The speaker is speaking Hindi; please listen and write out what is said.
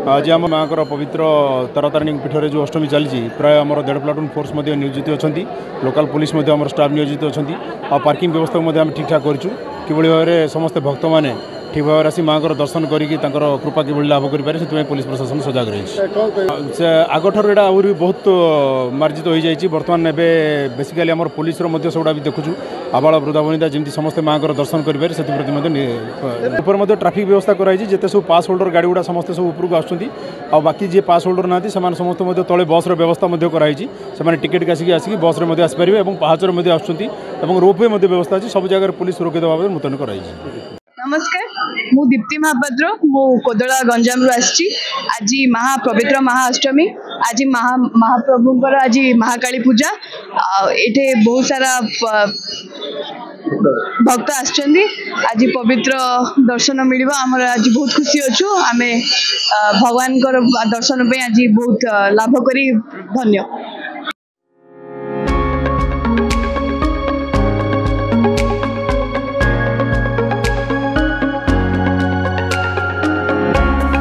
आज आम माँ पवित्र तारातारिणी पीठ में जो अष्टमी चली प्राय आम 1.5 प्लाटून फोर्स नियोजित अच्छा लोकल पुलिस आम स्टाफ नियोजित अच्छा आ पार्किंग व्यवस्था ठीक ठाक करूँ कि भाव में समस्त भक्त मैंने ठीक भाव आसी माँ दर्शन करी कृपा कि लाभ करें से पुलिस प्रशासन सजग रही से आगठर यहाँ आहरी बहुत मार्जित हो जाए बर्तमान एवं बेसिकाली आम पुलिस सब भी देखुँ आबाल वृद्धा वनिता जमी समस्त माँ दर्शन करें से प्रति ट्राफिक व्यवस्था कराई जिते सब पास होल्डर गाड़ी गुड़ा समस्त सब उपरको आसुँच बाकी जी पास होल्डर ना समस्त तले बस व्यवस्था कराई से टिकेट कासिक आसिक बस में आसपारे और पहाचर आसुँच रोपवे व्यवस्था अच्छी सब जगह पुलिस सुरक्षित भाव में मुतयन कराई। नमस्कार मु दीप्ति महापात्र मु कोदला गंजाम रु आसी आज पवित्र महाअष्टमी आज महाप्रभुंकर आज महाकाली पूजा एठे बहुत सारा भक्त आछंदी आज पवित्र दर्शन मिलिबा हमर आज बहुत खुशी अच्छु आमे भगवान दर्शन पे आज बहुत लाभ करी धन्य।